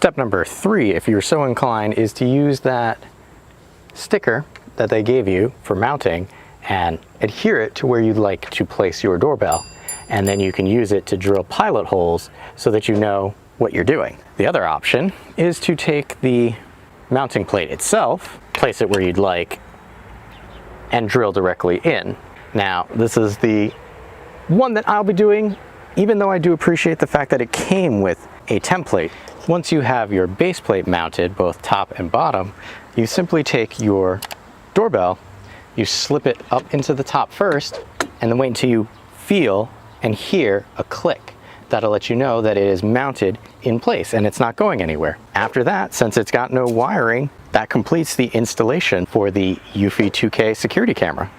Step number 3, if you're so inclined, is to use that sticker that they gave you for mounting and adhere it to where you'd like to place your doorbell. And then you can use it to drill pilot holes so that you know what you're doing. The other option is to take the mounting plate itself, place it where you'd like, and drill directly in. Now, this is the one that I'll be doing, even though I do appreciate the fact that it came with a template. Once you have your base plate mounted, both top and bottom, you simply take your doorbell, you slip it up into the top first, and then wait until you feel and hear a click. That'll let you know that it is mounted in place and it's not going anywhere. After that, since it's got no wiring, that completes the installation for the Eufy 2K security camera.